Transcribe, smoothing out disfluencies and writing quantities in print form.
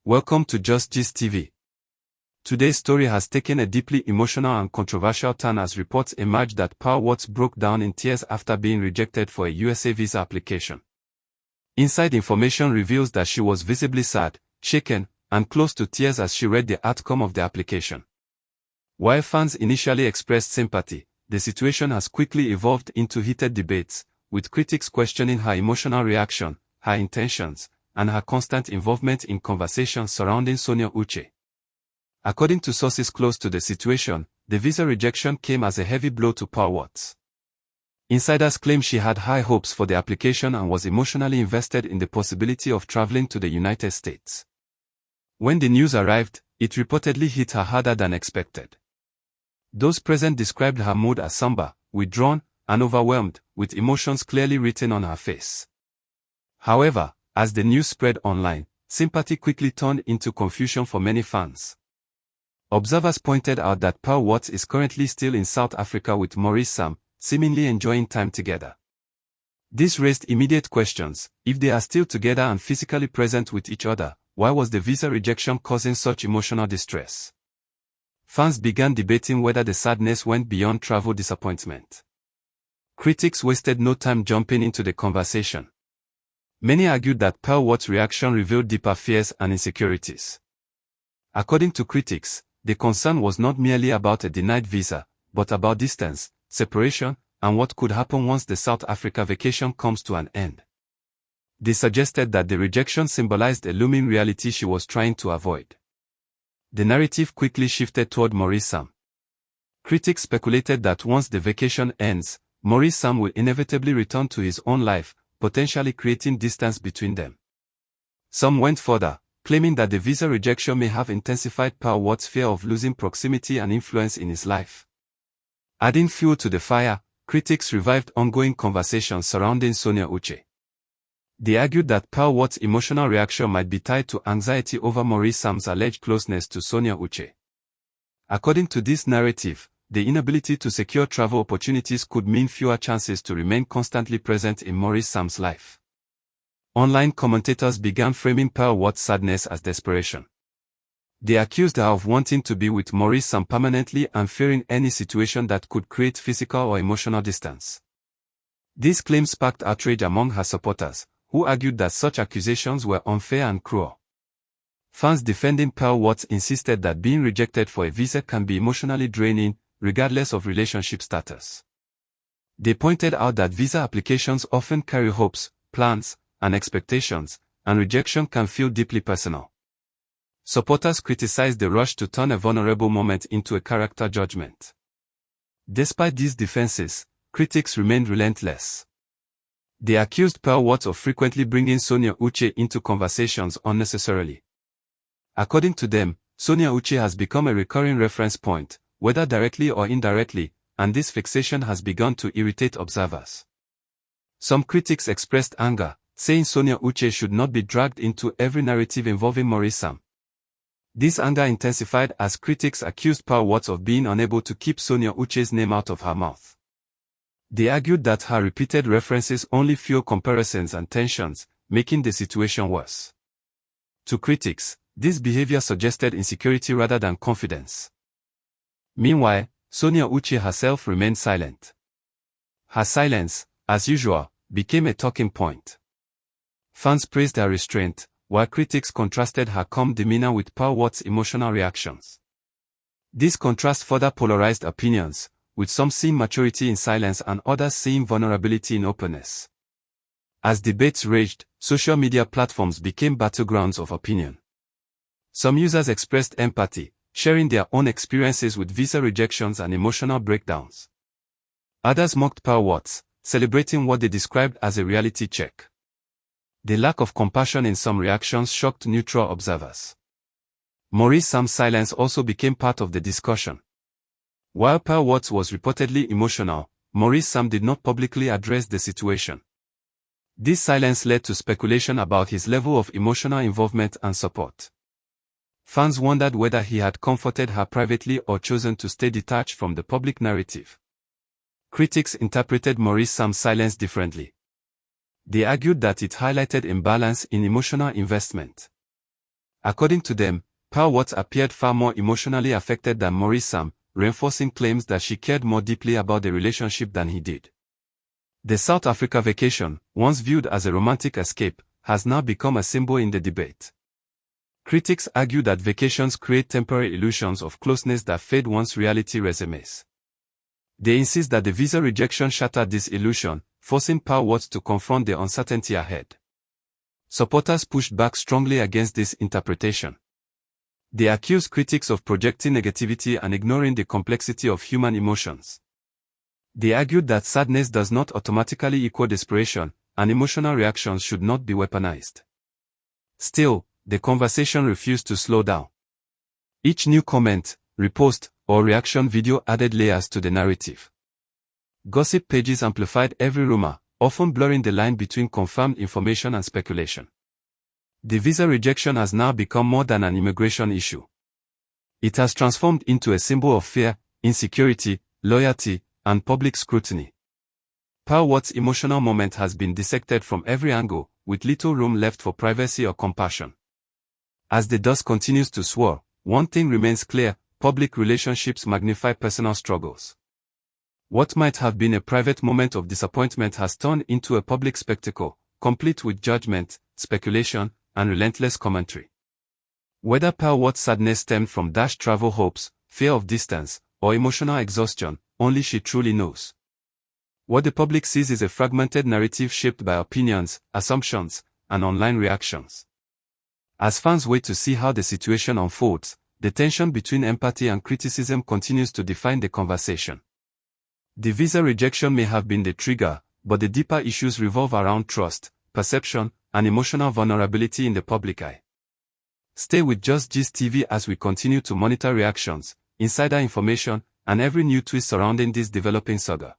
Welcome to Just Gist TV. Today's story has taken a deeply emotional and controversial turn as reports emerge that Pearl Wats broke down in tears after being rejected for a USA visa application. Inside information reveals that she was visibly sad, shaken, and close to tears as she read the outcome of the application. While fans initially expressed sympathy, the situation has quickly evolved into heated debates, with critics questioning her emotional reaction, her intentions, and her constant involvement in conversations surrounding Sonia Uche. According to sources close to the situation, the visa rejection came as a heavy blow to Pearl Wats. Insiders claim she had high hopes for the application and was emotionally invested in the possibility of traveling to the United States. When the news arrived, it reportedly hit her harder than expected. Those present described her mood as somber, withdrawn, and overwhelmed, with emotions clearly written on her face. However, as the news spread online, sympathy quickly turned into confusion for many fans. Observers pointed out that Pearl Wats is currently still in South Africa with Maurice Sam, seemingly enjoying time together. This raised immediate questions: if they are still together and physically present with each other, why was the visa rejection causing such emotional distress? Fans began debating whether the sadness went beyond travel disappointment. Critics wasted no time jumping into the conversation. Many argued that Pearl Wats' reaction revealed deeper fears and insecurities. According to critics, the concern was not merely about a denied visa, but about distance, separation, and what could happen once the South Africa vacation comes to an end. They suggested that the rejection symbolized a looming reality she was trying to avoid. The narrative quickly shifted toward Maurice Sam. Critics speculated that once the vacation ends, Maurice Sam will inevitably return to his own life, potentially creating distance between them. Some went further, claiming that the visa rejection may have intensified Pearl Wats' fear of losing proximity and influence in his life. Adding fuel to the fire, critics revived ongoing conversations surrounding Sonia Uche. They argued that Pearl Wats' emotional reaction might be tied to anxiety over Maurice Sam's alleged closeness to Sonia Uche. According to this narrative, the inability to secure travel opportunities could mean fewer chances to remain constantly present in Maurice Sam's life. Online commentators began framing Pearl Wats' sadness as desperation. They accused her of wanting to be with Maurice Sam permanently and fearing any situation that could create physical or emotional distance. These claims sparked outrage among her supporters, who argued that such accusations were unfair and cruel. Fans defending Pearl Wats insisted that being rejected for a visa can be emotionally draining, regardless of relationship status. They pointed out that visa applications often carry hopes, plans, and expectations, and rejection can feel deeply personal. Supporters criticized the rush to turn a vulnerable moment into a character judgment. Despite these defenses, critics remained relentless. They accused Pearl Wats of frequently bringing Sonia Uche into conversations unnecessarily. According to them, Sonia Uche has become a recurring reference point, whether directly or indirectly, and this fixation has begun to irritate observers. Some critics expressed anger, saying Sonia Uche should not be dragged into every narrative involving Maurice Sam. This anger intensified as critics accused Pearl Wats of being unable to keep Sonia Uche's name out of her mouth. They argued that her repeated references only fuel comparisons and tensions, making the situation worse. To critics, this behavior suggested insecurity rather than confidence. Meanwhile, Sonia Uche herself remained silent. Her silence, as usual, became a talking point. Fans praised her restraint, while critics contrasted her calm demeanor with Pearl Wats' emotional reactions. This contrast further polarized opinions, with some seeing maturity in silence and others seeing vulnerability in openness. As debates raged, social media platforms became battlegrounds of opinion. Some users expressed empathy, sharing their own experiences with visa rejections and emotional breakdowns. Others mocked Pearl Wats, celebrating what they described as a reality check. The lack of compassion in some reactions shocked neutral observers. Maurice Sam's silence also became part of the discussion. While Pearl Wats was reportedly emotional, Maurice Sam did not publicly address the situation. This silence led to speculation about his level of emotional involvement and support. Fans wondered whether he had comforted her privately or chosen to stay detached from the public narrative. Critics interpreted Maurice Sam's silence differently. They argued that it highlighted imbalance in emotional investment. According to them, Pearl Wats appeared far more emotionally affected than Maurice Sam, reinforcing claims that she cared more deeply about the relationship than he did. The South Africa vacation, once viewed as a romantic escape, has now become a symbol in the debate. Critics argue that vacations create temporary illusions of closeness that fade once reality resumes. They insist that the visa rejection shattered this illusion, forcing Pearl Wats to confront the uncertainty ahead. Supporters pushed back strongly against this interpretation. They accused critics of projecting negativity and ignoring the complexity of human emotions. They argued that sadness does not automatically equal desperation, and emotional reactions should not be weaponized. Still, the conversation refused to slow down. Each new comment, repost, or reaction video added layers to the narrative. Gossip pages amplified every rumor, often blurring the line between confirmed information and speculation. The visa rejection has now become more than an immigration issue. It has transformed into a symbol of fear, insecurity, loyalty, and public scrutiny. Pearl Wats' emotional moment has been dissected from every angle, with little room left for privacy or compassion. As the dust continues to swirl, one thing remains clear: public relationships magnify personal struggles. What might have been a private moment of disappointment has turned into a public spectacle, complete with judgment, speculation, and relentless commentary. Whether Pearl Wats' sadness stemmed from dashed travel hopes, fear of distance, or emotional exhaustion, only she truly knows. What the public sees is a fragmented narrative shaped by opinions, assumptions, and online reactions. As fans wait to see how the situation unfolds, the tension between empathy and criticism continues to define the conversation. The visa rejection may have been the trigger, but the deeper issues revolve around trust, perception, and emotional vulnerability in the public eye. Stay with Just Gist TV as we continue to monitor reactions, insider information, and every new twist surrounding this developing saga.